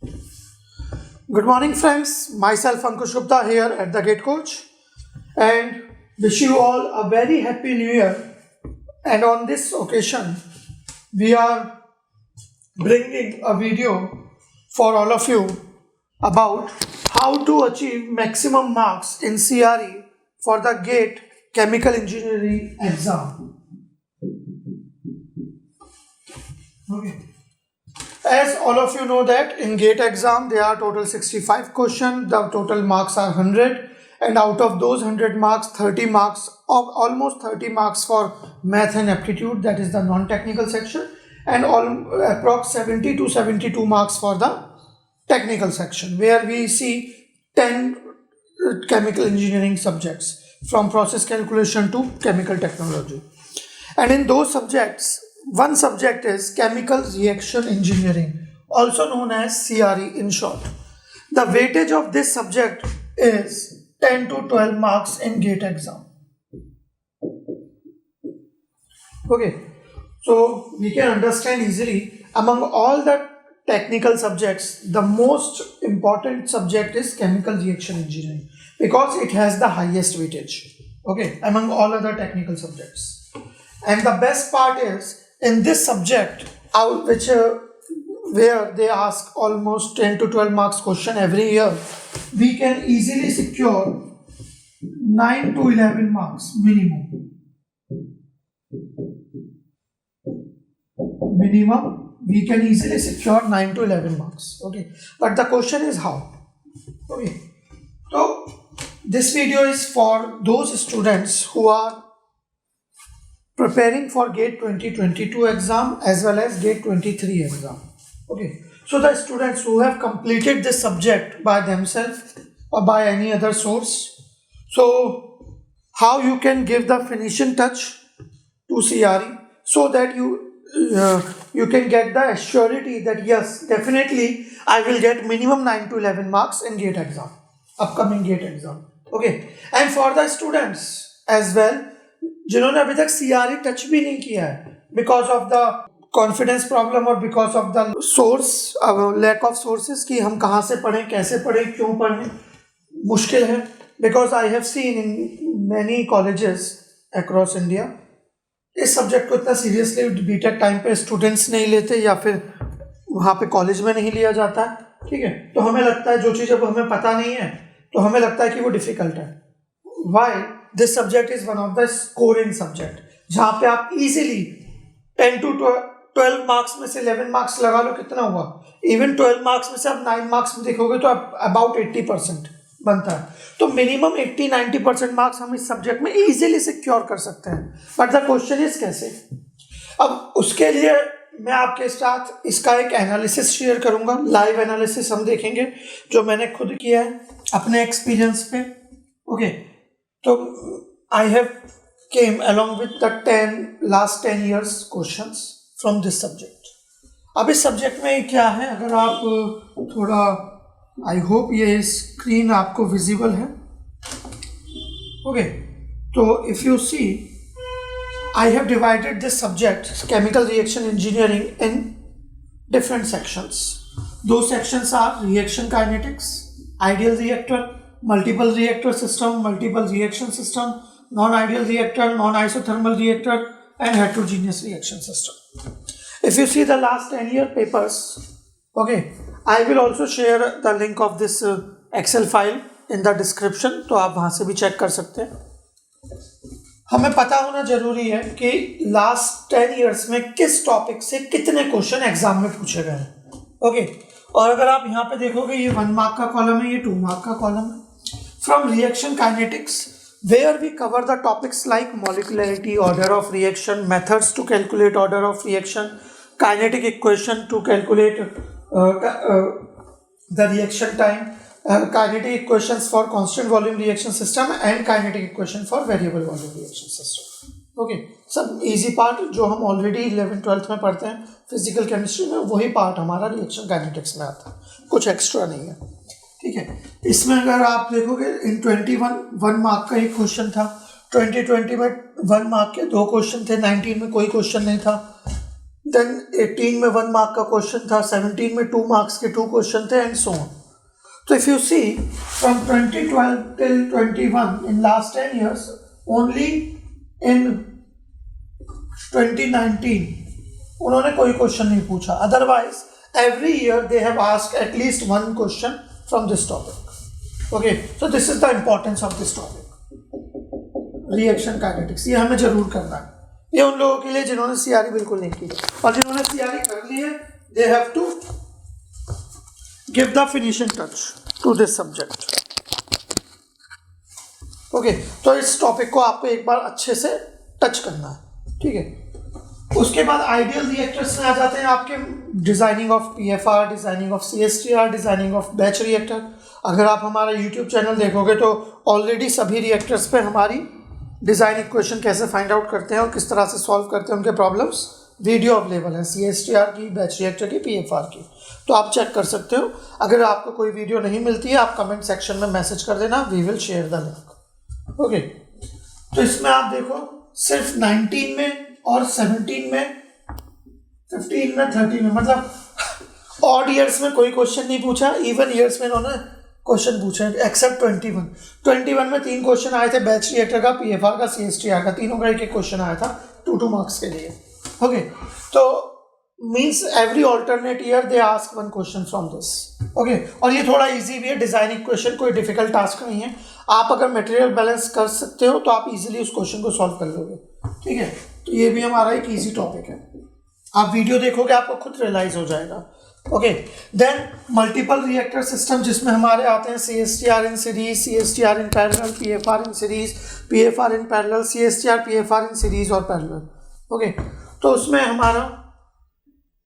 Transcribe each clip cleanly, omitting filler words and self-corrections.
Good morning, friends. Myself Ankush Gupta here at the Gate Coach, and wish you all a very happy New Year. And on this occasion, we are bringing a video for all of you about how to achieve maximum marks in CRE for the GATE Chemical Engineering exam. Okay. As all of you know that in GATE exam there are total 65 questions, the total marks are 100, and out of those 100 marks, 30 marks, almost 30 marks for math and aptitude, that is the non-technical section, and approx 70 to 72 marks for the technical section, where we see 10 chemical engineering subjects from process calculation to chemical technology. And in those subjects, one subject is chemical reaction engineering, also known as CRE in short. The weightage of this subject is 10 to 12 marks in GATE exam. Okay, so we can understand easily among all the technical subjects, the most important subject is chemical reaction engineering because it has the highest weightage, okay, among all other technical subjects. And the best part is, in this subject, where they ask almost 10 to 12 marks question every year, we can easily secure 9 to 11 marks minimum. We can easily secure 9 to 11 marks. Okay, but the question is how? Okay, so this video is for those students who are preparing for GATE 2022 exam as well as GATE 23 exam. Okay, so the students who have completed this subject by themselves or by any other source, so how you can give the finishing touch to CRE so that you can get the assurity that yes, definitely I will get minimum 9 to 11 marks in GATE exam, upcoming GATE exam. Okay, and for the students as well जिन्होंने अभी तक CRE touch भी नहीं किया है because of the confidence problem और because of the source lack of sources कि हम कहाँ से पढ़ें, कैसे पढ़ें, क्यों पढ़ें, मुश्किल है. Because I have seen in many colleges across India इस सब्जेक्ट को इतना सीरियसली बीटेक टाइम पे स्टूडेंट्स नहीं लेते या फिर वहाँ पे कॉलेज में नहीं लिया जाता है. ठीक है, तो हमें लगता है जो चीज़ अब हमें पता नहीं है तो हमें लगता है कि वो डिफिकल्ट है. Why this subject is one of the scoring subject जहाँ पे आप इजीली 10 to 12 मार्क्स में से 11 मार्क्स लगा लो, कितना हुआ, इवन 12 मार्क्स में से आप 9 मार्क्स में देखोगे तो आप अबाउट 80% बनता है. तो मिनिमम 80-90% मार्क्स हम इस सब्जेक्ट में इजीली सिक्योर कर सकते हैं. बट द क्वेश्चन इज कैसे. अब उसके लिए मैं आपके साथ इसका एक एनालिसिस शेयर करूंगा, लाइव एनालिसिस हम देखेंगे जो मैंने खुद किया है अपने एक्सपीरियंस पे. ओके, तो I have came along with the last 10 years questions from this subject. अब इस सब्जेक्ट में क्या है, अगर आप थोड़ा, आई होप ये स्क्रीन आपको विजिबल है. ओके, तो if you see I have divided this subject chemical reaction engineering in different sections. दो sections are reaction kinetics, ideal reactor, multiple reactor system, multiple reaction system, non-ideal reactor, non-isothermal reactor, and heterogeneous reaction system. If you see the last 10-year papers, okay, I will also share the link of this Excel file in the description, तो आप वहाँ से भी check कर सकते हैं. हमें पता होना जरूरी है कि लास्ट 10 years में किस टॉपिक से कितने क्वेश्चन एग्जाम में पूछे गए हैं. ओके, और अगर आप यहाँ पे देखोगे ये 1 मार्क का कॉलम है, ये 2 मार्क का कॉलम है. From reaction kinetics, where we cover the topics like molecularity, order of reaction, methods to calculate order of reaction, kinetic equation to calculate the reaction time, kinetic equations for constant volume reaction system and kinetic equation for variable volume reaction system. Okay, सब easy part जो हम already 11th-12th में पढ़ते हैं physical chemistry में, वही part हमारा reaction kinetics में आता है, कुछ एक्स्ट्रा नहीं है. ठीक है, इसमें अगर आप देखोगे इन 1 मार्क का एक क्वेश्चन था, 2020 में 1 मार्क के 2 क्वेश्चन थे, 19 में कोई क्वेश्चन नहीं था, देन 18 में 1 मार्क का क्वेश्चन था, 17 में 2 मार्क्स के 2 क्वेश्चन थे, एंड सो ऑन. तो if you see from 2012 till 21 in last 10 years, only in 2019 उन्होंने कोई क्वेश्चन नहीं पूछा. Otherwise every year they have asked at least one question from this topic. Okay, so this is the importance of this topic, reaction kinetics. ये हमें जरूर करना है. ये उन लोगों के लिए जिन्होंने सीआरई बिल्कुल नहीं की, और जिन्होंने सीआरई कर ली है, they have to give the finishing touch to this subject. Okay, तो इस टॉपिक को आपको एक बार अच्छे से टच करना है. ठीक है, उसके बाद आइडियल रिएक्टर्स में आ जाते हैं आपके designing of PFR, designing of CSTR, designing of batch reactor. अगर आप हमारा यूट्यूब चैनल देखोगे तो ऑलरेडी सभी रिएक्टर्स पे हमारी डिज़ाइन इक्वेशन कैसे फाइंड आउट करते हैं और किस तरह से सॉल्व करते हैं उनके प्रॉब्लम्स वीडियो अवेलेबल है, सीएसटीआर की, बैच रिएक्टर की, पीएफआर की. तो आप चेक कर सकते हो. अगर आपको कोई वीडियो नहीं मिलती है, आप कमेंट सेक्शन में मैसेज कर देना, we will share the link. Okay, तो इसमें आप देखो सिर्फ 19 में और 17 में, 15 में, 30 में, मतलब ऑड ईयर्स में कोई क्वेश्चन नहीं पूछा. इवन ईयर्स में इन्होंने क्वेश्चन पूछे एक्सेप्ट 21 में 3 क्वेश्चन आए थे, बैच रिएक्टर का, पीएफआर का, सीएसटीआर का. तीनों का एक क्वेश्चन आया था 2 मार्क्स के लिए. ओके, तो means every alternate year they ask 1 question from this. Okay, और ये थोड़ा इजी भी है. डिजाइन इक्वेशन कोई डिफिकल्ट टास्क नहीं है. आप अगर मटेरियल बैलेंस कर सकते हो तो आप इजीली उस क्वेश्चन को सॉल्व कर लोगे. ठीक है, तो ये भी हमारा एक इजी टॉपिक है. आप वीडियो देखोगे आपको खुद रियलाइज हो जाएगा. Okay, then multiple reactor system, जिसमें हमारे आते हैं CSTR in series, CSTR in parallel, PFR in series, PFR in parallel, CSTR, PFR in series और पैरेलल. ओके, तो उसमें हमारा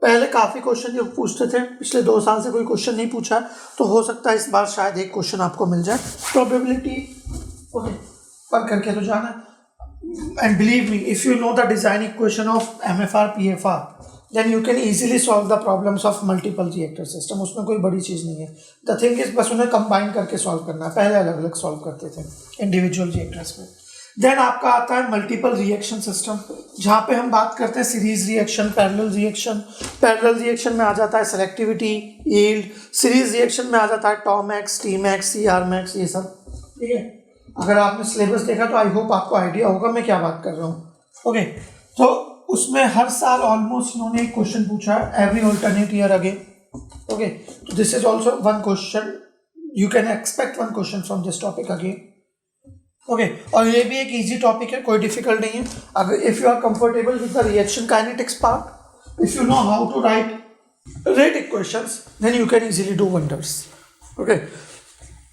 पहले काफ़ी क्वेश्चन जो पूछते थे, पिछले 2 साल से कोई क्वेश्चन नहीं पूछा, तो हो सकता है इस बार शायद एक क्वेश्चन आपको मिल जाए. प्रोबेबिलिटी ओके पर करके तो जाना. And believe me, if you know the design equation of MFR, PFR, then you can easily solve the problems of multiple reactor system. उसमें कोई बड़ी चीज़ नहीं है. The thing is बस उन्हें कंबाइन करके सॉल्व करना है. पहले अलग अलग सॉल्व करते थे इंडिविजुअल रिएक्टर्स में. देन आपका आता है मल्टीपल रिएक्शन सिस्टम, जहाँ पे हम बात करते हैं series reaction, parallel reaction. Parallel reaction में आ जाता है सेलेक्टिविटी, यील्ड. सीरीज रिएक्शन में आ जाता है टॉमैक्स, टीमैक्स, सीआरमैक्स, ये सब. ठीक है, अगर आपने सिलेबस देखा तो आई होप आपको आइडिया होगा मैं क्या बात कर रहा हूँ. ओके, तो उसमें हर साल ऑलमोस्ट इन्होंने एक क्वेश्चन पूछा है, every alternate year again. Okay, तो this is also 1 question, you can expect 1 question from this topic again. Okay, और ये भी एक इजी टॉपिक है, कोई डिफिकल्ट नहीं है. अगर if you are comfortable with the reaction kinetics part, if you know how to write rate equations, then you can easily do wonders. Okay,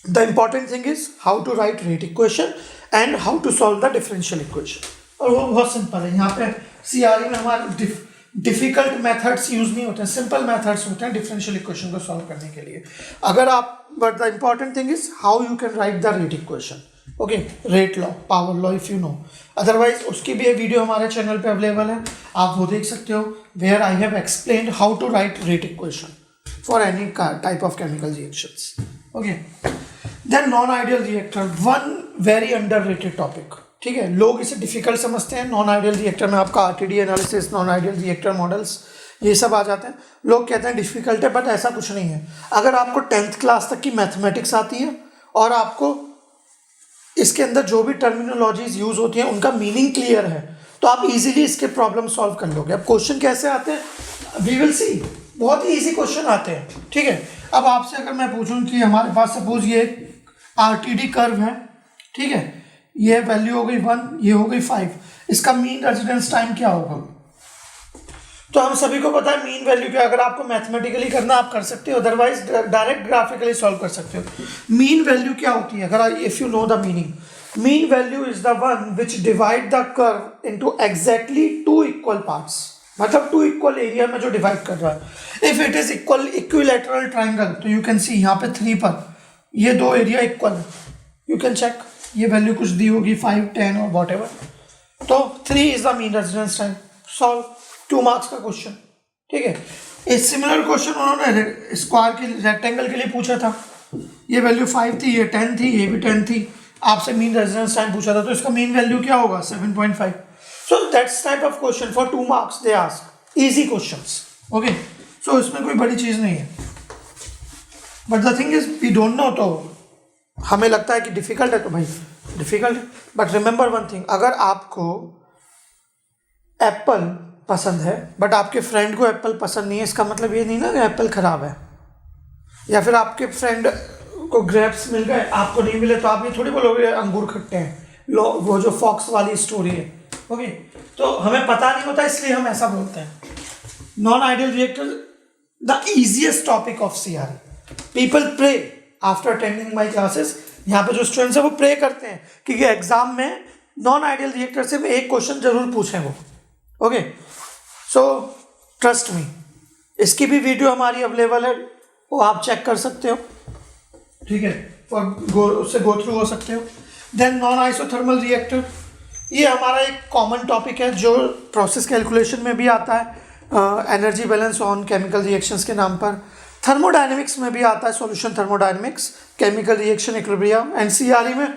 the important thing is how to write rate equation and how to solve the differential equation. और वो बहुत simple है. यहाँ पे CRE में हमारे difficult methods use नहीं होते हैं, सिंपल मेथड्स होते हैं डिफरेंशियल इक्वेशन को सॉल्व करने के लिए. अगर आप, but the important thing is how you can write the rate equation. Okay, rate law, power law, if you no. Otherwise उसकी भी एक वीडियो हमारे चैनल पे अवेलेबल है, आप वो देख सकते हो, where I have explained how to write rate equation for any type of chemical reactions. Okay, then non ideal reactor, 1 very underrated topic. ठीक है, लोग इसे डिफिकल्ट समझते हैं. नॉन आइडियल रिएक्टर में आपका RTD analysis, non ideal reactor models, ये सब आ जाते हैं. लोग कहते हैं डिफिकल्ट है, बट ऐसा कुछ नहीं है. अगर आपको 10th क्लास तक की मैथमेटिक्स आती है और आपको इसके अंदर जो भी टर्मिनोलॉजीज यूज होती हैं उनका मीनिंग क्लियर है, तो आप इजीली इसके प्रॉब्लम सॉल्व कर लोगे. अब क्वेश्चन कैसे आते हैं, वी विल सी. बहुत ही ईजी क्वेश्चन आते हैं. ठीक है, अब आपसे अगर मैं पूछूं कि हमारे पास सपोज ये आरटीडी कर्व है, ठीक है, ये वैल्यू हो गई 1, ये हो गई 5, इसका मीन रेजिडेंस टाइम क्या होगा? तो हम सभी को पता है मीन वैल्यू क्या. अगर आपको मैथमेटिकली करना आप कर सकते हो, अदरवाइज डायरेक्ट ग्राफिकली सॉल्व कर सकते हो. मीन वैल्यू क्या होती है? अगर if you know the meaning, mean value is the one which divide the curve into exactly 2 equal parts. मतलब 2 इक्वल एरिया में जो डिवाइड कर रहा है. If it is equilateral triangle, तो यू कैन सी यहाँ पे 3 पर ये 2 एरिया इक्वल है. यू कैन चेक, ये वैल्यू कुछ दी होगी 5, 10 और वॉट एवर. तो 3 is the mean residence time. Solve, 2 marks का क्वेश्चन. ठीक है, एक सिमिलर क्वेश्चन उन्होंने स्क्वायर के रेक्टेंगल के लिए पूछा था. ये वैल्यू 5 थी, ये 10 थी, ये भी 10 थी. आपसे मीन रेजिडेंस टाइम पूछा था, तो इसका मीन वैल्यू क्या होगा? 7.5. So that's type of question for 2 marks they ask. Easy questions, okay. So इसमें कोई बड़ी चीज़ नहीं है, but the thing is we don't know, तो हमें लगता है कि डिफ़िकल्ट है तो भाई डिफ़िकल्ट है। बट रिमेंबर वन थिंग, अगर आपको एप्पल पसंद है बट आपके फ्रेंड को एप्पल पसंद नहीं है, इसका मतलब ये नहीं ना कि एप्पल ख़राब है। या फिर आपके फ्रेंड को ग्रेप्स मिल गए, आपको नहीं मिले, तो आप ये थोड़ी बोलोगे अंगूर खट्टे हैं, लो वो जो फॉक्स वाली स्टोरी है, ओके। तो हमें पता नहीं होता इसलिए हम ऐसा बोलते हैं। Non ideal reactor the easiest topic of CRE. People pray after attending my classes. यहाँ पे जो स्टूडेंट्स है वो प्रे करते हैं कि एग्जाम में नॉन आइडियल रिएक्टर से एक क्वेश्चन जरूर पूछें वो, ओके। सो ट्रस्ट मी, इसकी भी वीडियो हमारी अवेलेबल है, वो आप चेक कर सकते हो, ठीक है, उससे गो थ्रू हो सकते हो। देन नॉन आइसोथर्मल रिएक्टर, ये हमारा एक कॉमन टॉपिक है जो प्रोसेस कैलकुलेशन में भी आता है, energy balance on chemical reactions के नाम पर। थर्मोडायनेमिक्स में भी आता है, solution thermodynamics, chemical reaction equilibrium, and CRE में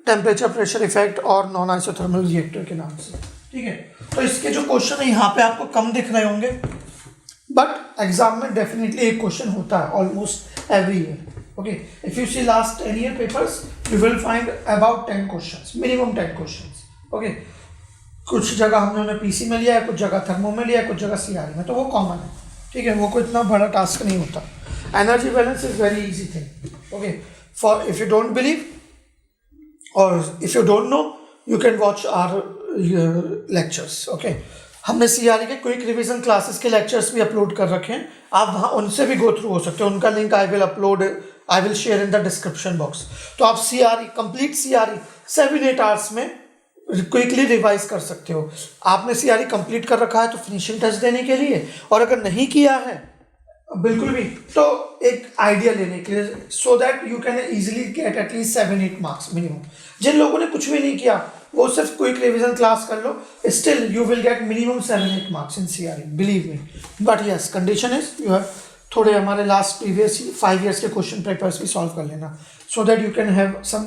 टेम्परेचर प्रेशर इफेक्ट और नॉन आइसोथर्मल रिएक्टर के नाम से, ठीक है। तो इसके जो क्वेश्चन है यहाँ पे आपको कम दिख रहे होंगे, बट एग्जाम में डेफिनेटली एक क्वेश्चन होता है almost every year, okay. If you see last 10 year papers you will find about 10 questions, minimum 10 questions, okay. कुछ जगह हमने पीसी में लिया है, कुछ जगह थर्मो में लिया है, कुछ जगह सीआरई में, तो वो कॉमन है, ठीक है, वो कोई इतना बड़ा टास्क नहीं होता। Energy balance is very easy thing, okay. For if you don't believe और if you don't know you can watch our lectures, okay. हमने सीआरई के क्विक रिवीजन क्लासेस के लेक्चर्स भी अपलोड कर रखे हैं, आप वहाँ उनसे भी गो थ्रू हो सकते हो, उनका link I will share in the description box. तो आप सीआरई कंप्लीट सीआरई 7-8 आवर्स में क्विकली रिवाइज कर सकते हो। आपने सीआरई कंप्लीट कर रखा है तो फिनिशिंग टच देने के लिए, और अगर नहीं किया है बिल्कुल भी, तो एक आइडिया लेने के लिए, so that you can easily get at least 7-8 marks minimum. जिन लोगों ने कुछ भी नहीं किया वो सिर्फ क्विक रिवीजन क्लास कर लो, still you will get minimum 7-8 marks in CRE, believe me. But yes, condition is you have थोड़े हमारे लास्ट प्रीवियस 5 ईयर्स के क्वेश्चन पेपर्स भी सॉल्व कर लेना, so that you can have some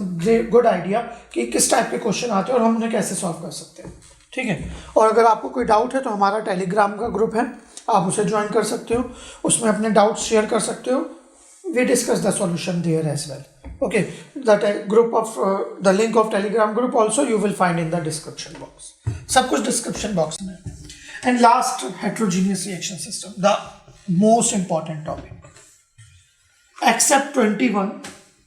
good idea कि किस टाइप के question आते हैं और हम उन्हें कैसे सॉल्व कर सकते हैं, ठीक है। और अगर आपको कोई डाउट है तो हमारा टेलीग्राम का ग्रुप है, आप उसे ज्वाइन कर सकते हो, उसमें अपने डाउट्स शेयर कर सकते हो। We discuss the solution there as well, okay. The link of telegram group also you will find in the description box, सब कुछ description box में। And last, heterogeneous reaction system, the most important topic. Except 21,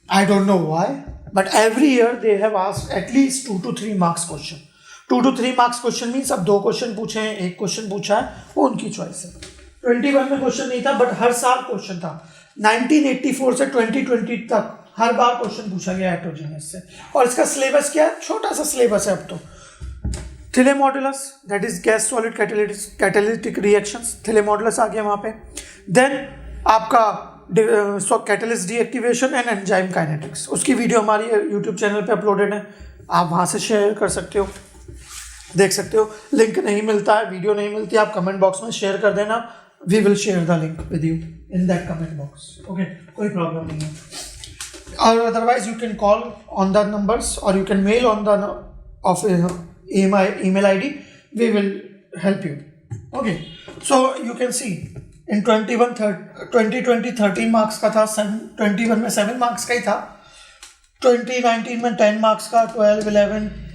I don't know why, but every year they have asked at least 2 to 3 marks question. 2 to 3 marks question means अब 2 question पूछे हैं, 1 question पूछा है, वो उनकी choice है। 21 में question नहीं था, बट हर साल क्वेश्चन था। 1984 से 2020 तक हर बार क्वेश्चन पूछा गया हेटेरोजेनियस से। और इसका सिलेबस क्या है? छोटा सा सिलेबस है अब तो। थिले modulus, that is gas solid catalytic reactions, थिले मॉडुलस आ गया वहाँ पे। देन आपका catalyst deactivation and enzyme kinetics, उसकी वीडियो हमारी यूट्यूब चैनल पे अपलोडेड है, आप वहाँ से शेयर कर सकते हो, देख सकते हो। लिंक नहीं मिलता है, वीडियो नहीं मिलती, आप कमेंट बॉक्स में शेयर कर देना, we will share the link with you in that comment box, okay, कोई प्रॉब्लम नहीं है। और otherwise you can call on the numbers और you can mail on the of email ID, we will help you, okay. So you can see in 2020 13 marks का था, 21 में 7 marks का ही था, 2019 में 10 मार्क्स का, 12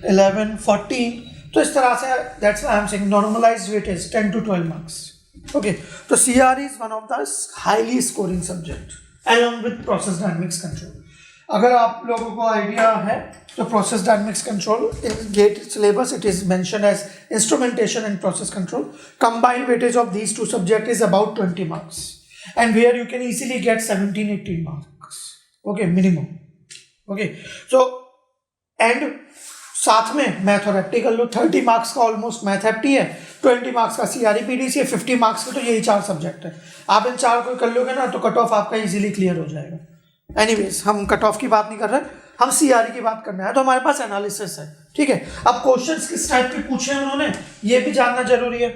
11 14, तो इस तरह से that's why I am saying normalized weightage 10 to 12 marks, okay. तो CRE is one of the highly scoring subject along with process dynamics control. अगर आप लोगों को आइडिया है तो process dynamics control in GATE syllabus it is mention as instrumentation and process control, combined weightage of these 2 subject is about 20 marks and where you can easily get 17-18 marks, okay, minimum, okay. So and साथ में math और apti कर लो, 30 marks का almost math apti है, 20 marks का CRE PDC है, 50 marks का, तो यही 4 सब्जेक्ट है। आप इन 4 को कर लोगे ना तो कट ऑफ आपका इजीली क्लियर हो जाएगा। एनीवेज, हम कट ऑफ की बात नहीं कर रहे, हम सीआरई की बात करना है, तो हमारे पास एनालिसिस है, ठीक है। अब क्वेश्चंस किस टाइप के पूछे हैं उन्होंने ये भी जानना जरूरी है,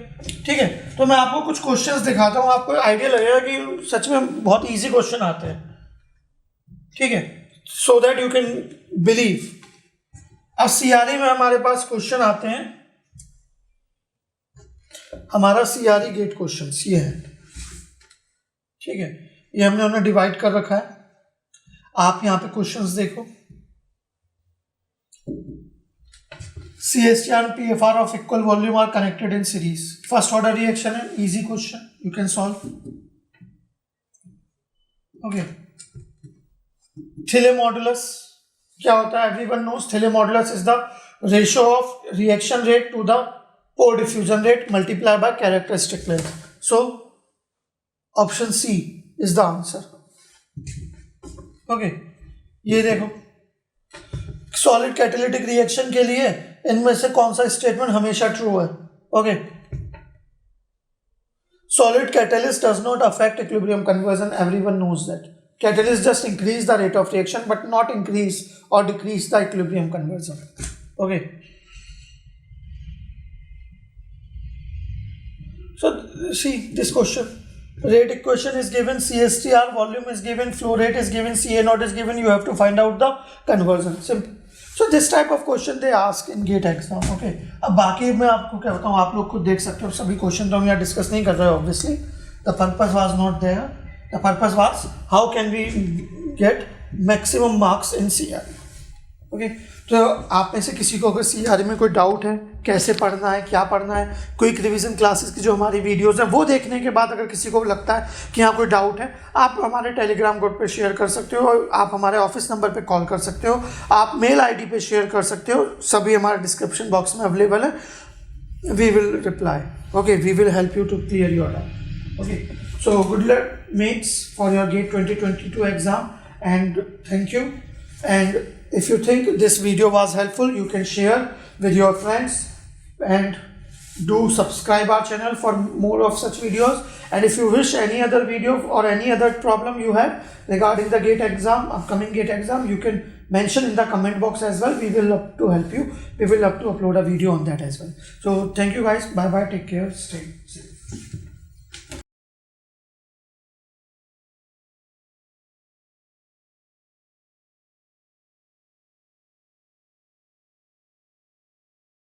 ठीक है। तो मैं आपको कुछ क्वेश्चंस दिखाता हूँ, आपको आइडिया लगेगा कि सच में बहुत इजी क्वेश्चन आते हैं, ठीक है, सो दैट यू कैन बिलीव। अब सीआरई में हमारे पास क्वेश्चन आते हैं, हमारा CRE गेट क्वेश्चन ये है, ठीक है, ये हमने डिवाइड कर रखा है। आप यहाँ पे क्वेश्चंस देखो, CSTR and PFR of equal volume are connected in series. First order reaction है, easy question, you can solve. Okay. Thiele modulus क्या होता है? Everyone knows Thiele modulus is the ratio of reaction rate to the pore diffusion rate multiplied by characteristic length. So option C is the answer. Okay. ये देखो, solid catalytic reaction के लिए इनमें से कौन सा स्टेटमेंट हमेशा ट्रू है? Okay, solid catalyst does not affect equilibrium conversion, everyone knows that. Catalyst just increase the rate of reaction but not increase or decrease the equilibrium conversion. Okay. So see this question. Rate equation is given, CSTR volume is given, flow rate is given, CA naught is given. You have to find out the conversion. Simple. So this type of question they ask in GATE exam. Okay. अब बाकी मैं आपको क्या बताऊँ, आप लोग खुद देख सकते हो, सभी क्वेश्चन तो हम यहाँ डिस्कस नहीं कर रहे हैं obviously. The purpose was not there. The purpose was how can we get maximum marks in CRE. Okay. तो आप में से किसी को अगर CRE में कोई डाउट है, कैसे पढ़ना है, क्या पढ़ना है, क्विक रिवीजन क्लासेस की जो हमारी वीडियोस हैं वो देखने के बाद अगर किसी को लगता है कि यहाँ कोई डाउट है, आप हमारे टेलीग्राम ग्रुप पे शेयर कर सकते हो, आप हमारे ऑफिस नंबर पे कॉल कर सकते हो, आप मेल आईडी पे शेयर कर सकते हो, सभी हमारे डिस्क्रिप्शन बॉक्स में अवेलेबल है. We will reply. Okay, we will help you to clear your doubt. Okay, so good luck mates for your GATE 2022 exam, and thank you. And if you think this video was helpful, you can share with your friends and do subscribe our channel for more of such videos. And if you wish any other video or any other problem you have regarding the GATE exam, upcoming GATE exam, you can mention in the comment box as well. We will love to help you. We will love to upload a video on that as well. So thank you guys. Bye bye. Take care. Stay safe.